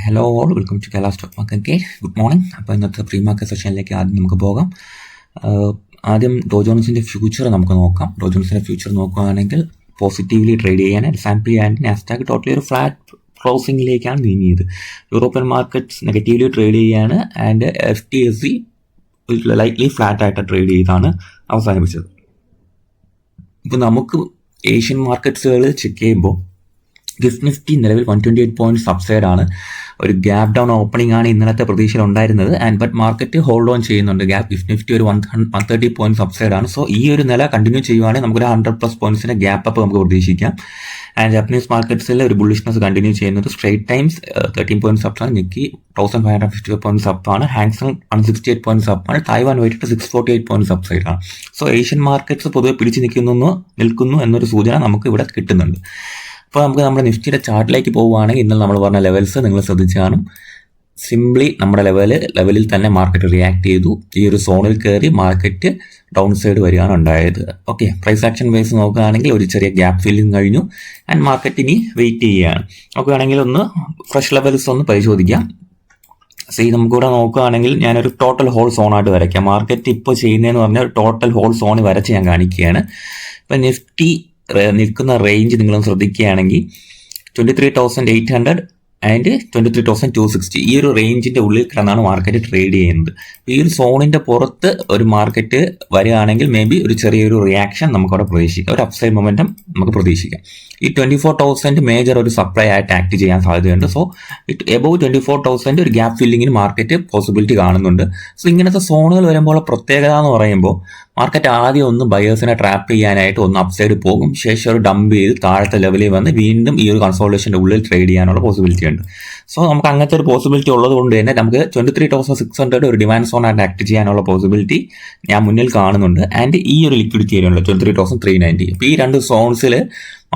Hello all, welcome to Kerala stock market. Good morning. അപ്പോൾ ഇന്നത്തെ pre market സെഷനിലേക്ക് ആദ്യം നമുക്ക് പോകാം. ആദ്യം ഡോ ജോൺസിൻ്റെ ഫ്യൂച്ചർ നമുക്ക് നോക്കാം. ഡോ ജോൺസിൻ്റെ ഫ്യൂച്ചർ നോക്കുകയാണെങ്കിൽ പോസിറ്റീവ്ലി ട്രേഡ് ചെയ്യാൻ S&P ആൻഡ് നാസ്ഡാക്ക് ടോട്ടലി ഒരു ഫ്ലാറ്റ് ക്ലോസിംഗിലേക്കാണ് നീങ്ങിയത്. യൂറോപ്യൻ മാർക്കറ്റ്സ് നെഗറ്റീവ്ലി ട്രേഡ് ചെയ്യാണ് ആൻഡ് FTSE ലൈറ്റ്ലി ഫ്ലാറ്റ് ആയിട്ട് ട്രേഡ് ചെയ്താണ് അവസാനിപ്പിച്ചത്. ഇപ്പോൾ നമുക്ക് ഏഷ്യൻ മാർക്കറ്റ്സുകൾ ചെക്ക് ചെയ്യുമ്പോൾ നിഫ്റ്റി നിലവിൽ 128 പോയിന്റ്സ് അപ്സൈഡ് ആണ്. ഒരു ഗ്യാപ് ഡൗൺ ഓപ്പണിംഗ് ആണ് ഇന്നലത്തെ പ്രതീക്ഷയിൽ ഉണ്ടായിരുന്നത്. ബട്ട് മാർക്കറ്റ് ഹോൾഡ് ഓൺ ചെയ്യുന്നുണ്ട്. നിഫ്റ്റി ഒരു 130 പോയിന്റ്സ് അപ്സൈഡ് ആണ്. സോ ഈ ഒരു നില കണ്ടിന്യൂ ചെയ്യുവാണെങ്കിൽ നമുക്കൊരു 100+ പോയിന്റ്സിന്റെ ഗ്യാപ്പ് അപ്പ് നമുക്ക് പ്രതീക്ഷിക്കാം. ആൻഡ് ജാപ്പനീസ് മാർക്കറ്റ്സിൽ ഒരു ബുള്ളിഷ്നസ് കണ്ടിന്യൂ ചെയ്യുന്നത്. സ്ട്രേറ്റ് ടൈംസ് 13 പോയിന്റ്സ് അപ്പ് ആണ്. നിക്കി 1555 പോയിന്റ്സ് അപ്പ് ആണ്. ഹാങ്സങ് 168 പോയിന്റ്സ് അപ്പ് ആണ്. തായ്വാൻ വൈകിട്ട് 648 പോയിന്റ്സ് അപ്സൈഡ് ആണ്. സോ ഏഷ്യൻ മാർക്കറ്റ്സ് പൊതുവെ പിടിച്ചു നിൽക്കുന്നു എന്നൊരു സൂചന നമുക്ക് ഇവിടെ കിട്ടുന്നുണ്ട്. അപ്പോൾ നമുക്ക് നമ്മുടെ നിഫ്റ്റിയുടെ ചാർട്ടിലേക്ക് പോവുകയാണെങ്കിൽ ഇന്നലെ നമ്മൾ പറഞ്ഞ ലെവൽസ് നിങ്ങൾ ശ്രദ്ധിച്ച് കാണും. സിംപ്ലി നമ്മുടെ ലെവലിൽ തന്നെ മാർക്കറ്റ് റിയാക്ട് ചെയ്തു. ഈ ഒരു സോണിൽ കയറി മാർക്കറ്റ് ഡൗൺ സൈഡ് വരികയാണ് ഉണ്ടായത്. ഓക്കെ, പ്രൈസ് ആക്ഷൻ ബേസ് നോക്കുകയാണെങ്കിൽ ഒരു ചെറിയ ഗ്യാപ്പ് ഫില്ലിംഗ് കഴിഞ്ഞു ആൻഡ് മാർക്കറ്റ് ഇനി വെയിറ്റ് ചെയ്യുകയാണ്. നോക്കുകയാണെങ്കിൽ ഒന്ന് ഫ്രഷ് ലെവൽസ് ഒന്ന് പരിശോധിക്കാം. നമുക്കിവിടെ നോക്കുകയാണെങ്കിൽ ഞാനൊരു ടോട്ടൽ ഹോൾ സോണായിട്ട് വരയ്ക്കാം. മാർക്കറ്റ് ഇപ്പോൾ ചെയ്യുന്നതെന്ന് പറഞ്ഞാൽ ടോട്ടൽ ഹോൾ സോൺ വരച്ച് ഞാൻ കാണിക്കുകയാണ്. ഇപ്പം നിഫ്റ്റി നിൽക്കുന്ന റേഞ്ച് നിങ്ങളൊന്ന് ശ്രദ്ധിക്കുകയാണെങ്കിൽ 23,800 ആൻഡ് 23,260 ഈ ഒരു റേഞ്ചിന്റെ ഉള്ളിൽ കിടന്നാണ് മാർക്കറ്റ് ട്രേഡ് ചെയ്യുന്നത്. ഈ ഒരു സോണിന്റെ പുറത്ത് ഒരു മാർക്കറ്റ് വരികയാണെങ്കിൽ മേ ബി ഒരു ചെറിയൊരു റിയാക്ഷൻ നമുക്കവിടെ പ്രതീക്ഷിക്കാം. ഒരു അപ്സൈഡ് മൊമെന്റം നമുക്ക് പ്രതീക്ഷിക്കാം. ഈ 24,000 മേജർ ഒരു സപ്ലൈ ആയിട്ട് ആക്ട് ചെയ്യാൻ സാധ്യതയുണ്ട്. സോ എബോവ് 24,000 ഒരു ഗ്യാപ്പ് ഫില്ലിങ്ങിന് മാർക്കറ്റ് പോസിബിലിറ്റി കാണുന്നുണ്ട്. സോ ഇങ്ങനത്തെ സോണുകൾ വരുമ്പോൾ പ്രത്യേകത എന്ന് പറയുമ്പോൾ മാർക്കറ്റ് ആദ്യം ഒന്ന് ബയേഴ്സിനെ ട്രാപ്പ് ചെയ്യാനായിട്ട് ഒന്ന് അപ്സൈഡ് പോകും. ശേഷം ഒരു ഡംപ് ചെയ്ത് താഴത്തെ ലെവലിൽ വന്ന് വീണ്ടും ഈ ഒരു കൺസോളിഡേഷന്റെ ഉള്ളിൽ ട്രേഡ് ചെയ്യാനുള്ള പോസിബിലിറ്റി ഉണ്ട്. സോ നമുക്ക് അങ്ങനത്തെ ഒരു പോസിബിലിറ്റി ഉള്ളത് കൊണ്ട് തന്നെ നമുക്ക് 23,600 ഒരു ഡിമാൻഡ് സോൺ ആയിട്ട് ആക്ട് ചെയ്യാനുള്ള പോസിബിലിറ്റി ഞാൻ മുന്നിൽ കാണുന്നുണ്ട്. ആൻഡ് ഈ ഒരു ലിക്വിഡിറ്റി ഏരിയ ഉണ്ട് 23,390. അപ്പോൾ ഈ രണ്ട് സോൺസിൽ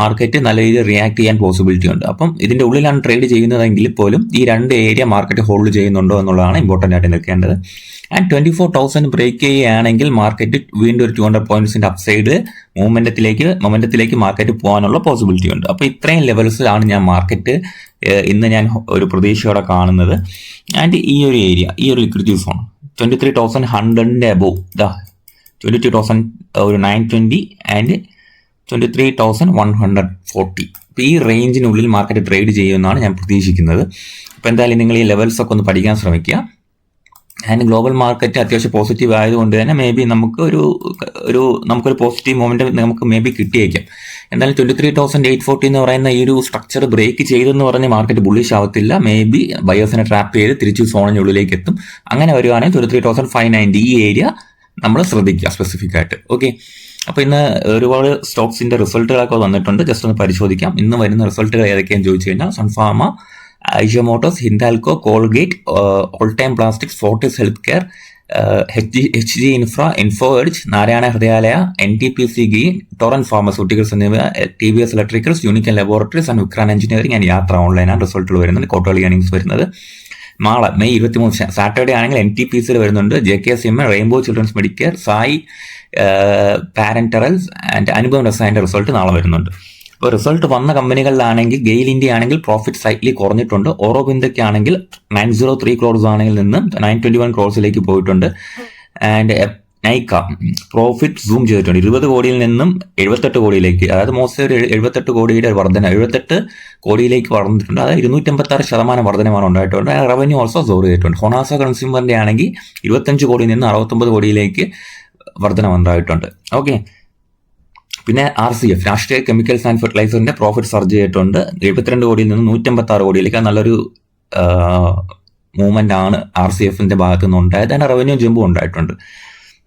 മാർക്കറ്റ് നല്ല രീതിയിൽ റിയാക്ട് ചെയ്യാൻ പോസിബിലിറ്റി ഉണ്ട്. അപ്പം ഇതിന്റെ ഉള്ളിലാണ് ട്രേഡ് ചെയ്യുന്നതെങ്കിൽ പോലും ഈ രണ്ട് ഏരിയ മാർക്കറ്റ് ഹോൾഡ് ചെയ്യുന്നുണ്ടോ എന്നുള്ളതാണ് ഇമ്പോർട്ടൻ്റ് ആയിട്ട് നിൽക്കേണ്ടത്. ആൻഡ് 24,000 ബ്രേക്ക് ചെയ്യുകയാണെങ്കിൽ മാർക്കറ്റ് വീണ്ടും ഒരു 200 പോയിന്റ്സിന്റെ അപ്സൈഡ് മൊമെന്റത്തിലേക്ക് മാർക്കറ്റ് പോകാനുള്ള പോസിബിലിറ്റി ഉണ്ട്. അപ്പോൾ ഇത്രയും ലെവൽസിലാണ് ഞാൻ മാർക്കറ്റ് ഇന്ന് ഞാൻ ഒരു പ്രതീക്ഷയോടെ കാണുന്നത്. ആൻഡ് ഈ ഒരു ഏരിയ, ഈ ഒരു ലിക്വിഡിറ്റി സോൺ 23,100 അബോവ് 22,920 ആൻഡ് 23,140. അപ്പോൾ ഈ റേഞ്ചിനുള്ളിൽ മാർക്കറ്റ് ട്രേഡ് ചെയ്യുമെന്നാണ് ഞാൻ പ്രതീക്ഷിക്കുന്നത്. അപ്പോൾ എന്തായാലും നിങ്ങൾ ഈ ലെവൽസ് ഒക്കെ ഒന്ന് പഠിക്കാൻ ശ്രമിക്കുക. ആൻഡ് ഗ്ലോബൽ മാർക്കറ്റ് അത്യാവശ്യം പോസിറ്റീവ് ആയതുകൊണ്ട് തന്നെ മേ ബി നമുക്കൊരു പോസിറ്റീവ് മൊമെന്റ് നമുക്ക് മേ ബി കിട്ടിയേക്കാം. എന്തായാലും 23,840 എന്ന് പറയുന്ന ഈ ഒരു സ്ട്രക്ചർ ബ്രേക്ക് ചെയ്തെന്ന് പറഞ്ഞ് മാർക്കറ്റ് ബുള്ളിഷ് ആവത്തില്ല. മേ ബി ബയേഴ്സിനെ ട്രാപ്പ് ചെയ്ത് തിരിച്ച് സോണിനുള്ളിലേക്ക് എത്തും. അങ്ങനെ വരുവാണെങ്കിൽ 23,590 ഈ ഏരിയ നമ്മൾ ശ്രദ്ധിക്കുക സ്പെസിഫിക് ആയിട്ട്. ഓക്കെ, അപ്പോൾ ഇന്ന് ഒരുപാട് സ്റ്റോക്സിന്റെ റിസൾട്ടുകളൊക്കെ വന്നിട്ടുണ്ട്. ജസ്റ്റ് ഒന്ന് പരിശോധിക്കാം. ഇന്ന് വരുന്ന റിസൾട്ടുകൾ ഏതൊക്കെയാണെന്ന് ചോദിച്ചു കഴിഞ്ഞാൽ Sun Pharma, Eicher Motors, Hindalco, Colgate, All Time Plastics, Fortis Healthcare, HG Infra, Info Edge, Narayana Hrudayalaya, NTPC ഗെയിൻ, ടൊറന്റ് ഫാർമസ്യൂട്ടിക്കൽസ് എന്നിവ, TVS Electricals, Unichem Laboratories and Vikran Engineering and Yatra ഓൺലൈനാണ് റിസൾട്ടുകൾ വരുന്നത്. ക്വാർട്ടർലി ഏർണിംഗ്സ് വരുന്നത് നാളെ മെയ് 23 സാറ്റർഡേ ആണെങ്കിൽ NTPCയിൽ വരുന്നുണ്ട്. JK സിമ്മ, റെയിൻബോ ചിൽഡ്രൻസ് മെഡിക്കെയർ, സായി പാരന്ററൽസ് ആൻഡ് അനുഭവം രസായന്റെ റിസൾട്ട് നാളെ വരുന്നുണ്ട്. ഇപ്പോൾ റിസൾട്ട് വന്ന കമ്പനികളിലാണെങ്കിൽ ഗെയിൽ ഇന്ത്യ ആണെങ്കിൽ പ്രോഫിറ്റ് സൈറ്റ്ലി കുറഞ്ഞിട്ടുണ്ട്. ഓറോബിന്ദയ്ക്ക് ആണെങ്കിൽ 903 crores ആണെങ്കിൽ നിന്ന് 921 crores പോയിട്ടുണ്ട്. ആൻഡ് നൈക്ക പ്രോഫിറ്റ് സൂം ചെയ്തിട്ടുണ്ട്. 20 കോടിയിൽ നിന്നും 78 കോടിയിലേക്ക്, അതായത് മോസ്റ്റ് ഒരു 78 കോടിയുടെ വർധന 78 കോടിയിലേക്ക് വളർന്നിട്ടുണ്ട്. അതായത് 286% വർധനമാണ് ഉണ്ടായിട്ടുണ്ട്. റവന്യൂ ഓൾസോ സോർ ചെയ്തിട്ടുണ്ട്. ഹൊണാസ കൺസ്യൂമറിന്റെ ആണെങ്കിൽ 25 കോടിയിൽ നിന്ന് 69 കോടിയിലേക്ക് വർധന ഉണ്ടായിട്ടുണ്ട്. ഓക്കെ, പിന്നെ RCF രാഷ്ട്രീയ കെമിക്കൽസ് ആൻഡ് ഫെർട്ടിലൈസറിന്റെ പ്രോഫിറ്റ് സർജ് ചെയ്തിട്ടുണ്ട്. 72 കോടിയിൽ നിന്ന് 156 കോടിയിലേക്ക്. നല്ലൊരു മൂവ്മെന്റ് ആണ് RCFന്റെ ഭാഗത്തു നിന്ന് ഉണ്ടായത്. അതിന്റെ റവന്യൂ ജമ്പും ഉണ്ടായിട്ടുണ്ട്.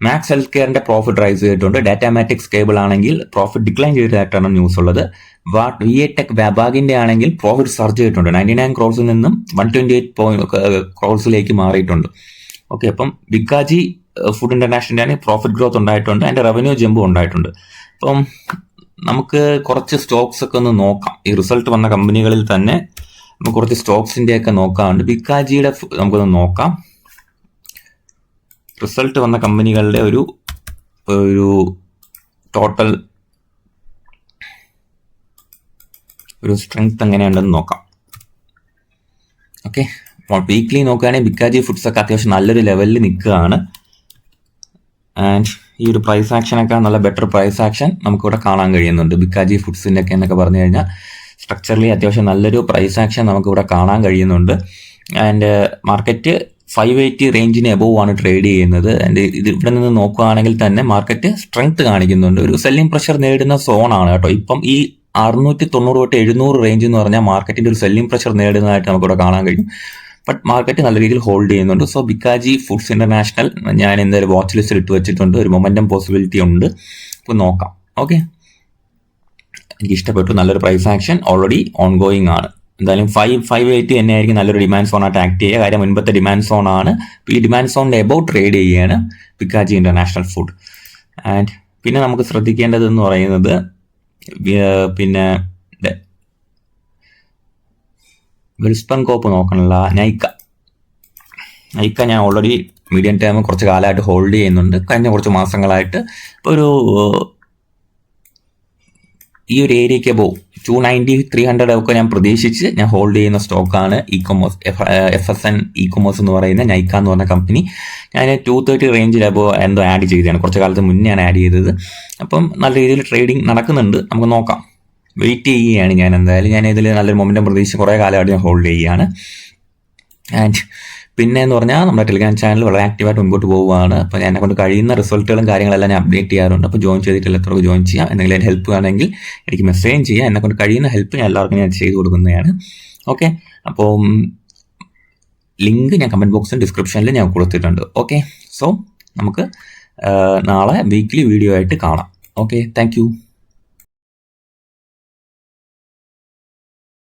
മാക്സ് ഹെൽത്ത് കെയറിന്റെ പ്രോഫിറ്റ് റൈസ് ചെയ്തിട്ടുണ്ട്. ഡാറ്റാമാറ്റിക്സ് കേബിൾ ആണെങ്കിൽ പ്രോഫിറ്റ് ഡിക്ലൈൻ ചെയ്തതായിട്ടാണ് ന്യൂസ് ഉള്ളത്. VA-Tech വാബാഗിന്റെ ആണെങ്കിൽ പ്രോഫിറ്റ് സർജ് ചെയ്തിട്ടുണ്ട്. 99 crores നിന്നും 128 crores മാറിയിട്ടുണ്ട്. ഓക്കെ, അപ്പം ബിക്കാജി ഫുഡ് ഇന്റർനാഷണലിന്റെ ആണെങ്കിൽ പ്രോഫിറ്റ് ഗ്രോത്ത് ഉണ്ടായിട്ടുണ്ട്. അതിന്റെ റവന്യൂ ജമ്പും ഉണ്ടായിട്ടുണ്ട്. അപ്പം നമുക്ക് കുറച്ച് സ്റ്റോക്സ് ഒക്കെ ഒന്ന് നോക്കാം. ഈ റിസൾട്ട് വന്ന കമ്പനികളിൽ തന്നെ നമുക്ക് കുറച്ച് സ്റ്റോക്സിന്റെ ഒക്കെ നോക്കാറുണ്ട്. ബിക്കാജിയുടെ നമുക്കൊന്ന് നോക്കാം. റിസൾട്ട് വന്ന കമ്പനികളുടെ ഒരു ടോട്ടൽ ഒരു സ്ട്രെങ്ത് എങ്ങനെയുണ്ടെന്ന് നോക്കാം. ഓക്കെ, അപ്പോൾ വീക്ക്ലി നോക്കുകയാണെങ്കിൽ ബിക്കാജി ഫുഡ്സ് ഒക്കെ അത്യാവശ്യം നല്ലൊരു ലെവലിൽ നിൽക്കുകയാണ്. ആൻഡ് ഈ ഒരു പ്രൈസ് ആക്ഷനൊക്കെ നല്ല ബെറ്റർ പ്രൈസ് ആക്ഷൻ നമുക്കിവിടെ കാണാൻ കഴിയുന്നുണ്ട്. ബിക്കാജി ഫുഡ്സിൻ്റെ ഒക്കെ എന്നൊക്കെ പറഞ്ഞു കഴിഞ്ഞാൽ സ്ട്രക്ചറലി അത്യാവശ്യം നല്ലൊരു പ്രൈസ് ആക്ഷൻ നമുക്കിവിടെ കാണാൻ കഴിയുന്നുണ്ട്. ആൻഡ് മാർക്കറ്റ് 580 റേഞ്ചിന് എബോവ് ആണ് ട്രേഡ് ചെയ്യുന്നത്. ആൻഡ് ഇത് ഇവിടെ നിന്ന് നോക്കുകയാണെങ്കിൽ തന്നെ മാർക്കറ്റ് സ്ട്രെങ്ത് കാണിക്കുന്നുണ്ട്. ഒരു സെല്ലിംഗ് പ്രഷർ നേടുന്ന സോണാണ് കേട്ടോ. ഇപ്പം ഈ 690 തൊട്ട് 700 റേഞ്ച് എന്ന് പറഞ്ഞാൽ മാർക്കറ്റിന്റെ ഒരു സെല്ലിംഗ് പ്രഷർ നേടുന്നതായിട്ട് നമുക്കിവിടെ കാണാൻ കഴിയും. ബട്ട് മാർക്കറ്റ് നല്ല രീതിയിൽ ഹോൾഡ് ചെയ്യുന്നുണ്ട്. സോ ബിക്കാജി ഫുഡ്സ് ഇന്റർനാഷണൽ ഞാൻ എന്തായാലും വാച്ച് ലിസ്റ്റിൽ ഇട്ട് വെച്ചിട്ടുണ്ട്. ഒരു മൊമെന്റം പോസിബിലിറ്റി ഉണ്ട്, അപ്പോൾ നോക്കാം. ഓക്കെ, എനിക്ക് ഇഷ്ടപ്പെട്ടു. നല്ലൊരു price action already ongoing ആണ്. എന്തായാലും 580 തന്നെ ആയിരിക്കും നല്ലൊരു ഡിമാൻഡ് സോൺ ആയിട്ട് ആക്ട് ചെയ്യുക. കാര്യം മുൻപത്തെ ഡിമാൻഡ് സോൺ ആണ്. ഈ ഡിമാൻഡ് സോണിന്റെ എബൌട്ട് ട്രേഡ് ചെയ്യുകയാണ് ബിക്കാജി ഇന്റർനാഷണൽ ഫുഡ്. ആൻഡ് പിന്നെ നമുക്ക് ശ്രദ്ധിക്കേണ്ടതെന്ന് പറയുന്നത് പിന്നെ വെൽസ്പൺ കോപ്പ് നോക്കണില്ല. നൈക്ക ഞാൻ ഓൾറെഡി മീഡിയം ടൈം കുറച്ച് കാലമായിട്ട് ഹോൾഡ് ചെയ്യുന്നുണ്ട്. കഴിഞ്ഞ കുറച്ച് മാസങ്ങളായിട്ട് ഇപ്പോൾ ഒരു ഈ ഒരു ഏരിയയ്ക്ക് പോകും 290 300 ഒക്കെ ഞാൻ പ്രതീക്ഷിച്ച് ഞാൻ ഹോൾഡ് ചെയ്യുന്ന സ്റ്റോക്കാണ് ഇ-കൊമേഴ്സ്, FSN ഇ-കൊമേഴ്സ് എന്ന് പറയുന്ന നൈക്ക എന്ന് പറഞ്ഞ കമ്പനി. ഞാൻ 230 റേഞ്ചിൽ അപ്പോൾ എന്തോ ആഡ് ചെയ്തതാണ്, കുറച്ച് കാലത്ത് മുന്നെയാണ് ആഡ് ചെയ്തത്. അപ്പം നല്ല രീതിയിൽ ട്രേഡിംഗ് നടക്കുന്നുണ്ട്, നമുക്ക് നോക്കാം. വെയിറ്റ് ചെയ്യുകയാണ് ഞാൻ. എന്തായാലും ഞാൻ ഇതിൽ നല്ലൊരു മൊമെന്റം പ്രതീക്ഷിച്ച് കുറേ കാലമായിട്ട് ഞാൻ ഹോൾഡ് ചെയ്യുകയാണ്. ആൻഡ് പിന്നെ എന്ന് പറഞ്ഞാൽ നമ്മുടെ ടെലിഗ്രാം ചാനൽ വളരെ ആക്റ്റീവായിട്ട് മുൻപോട്ട് പോവുകയാണ്. അപ്പോൾ എന്നെ കൊണ്ട് കഴിയുന്ന റിസൾട്ടുകളും കാര്യങ്ങളെല്ലാം ഞാൻ അപ്ഡേറ്റ് ചെയ്യാറുണ്ട്. അപ്പോൾ ജോയിൻ ചെയ്തിട്ടില്ല, എത്രയൊക്കെ ജോയിൻ ചെയ്യാം. എന്തെങ്കിലും എൻ്റെ ഹെൽപ്പ് വേണമെങ്കിൽ എനിക്ക് മെസ്സേജ് ചെയ്യാം. എന്നെ കൊണ്ട് കഴിയുന്ന ഹെൽപ്പ് ഞാൻ എല്ലാവർക്കും ഞാൻ ചെയ്ത് കൊടുക്കുന്നതാണ്. ഓക്കെ, അപ്പോൾ ലിങ്ക് ഞാൻ കമൻറ്റ് ബോക്സിലും ഡിസ്ക്രിപ്ഷനിൽ ഞാൻ കൊടുത്തിട്ടുണ്ട്. ഓക്കെ, സോ നമുക്ക് നാളെ വീക്ക്ലി വീഡിയോ ആയിട്ട് കാണാം. Okay, thank you.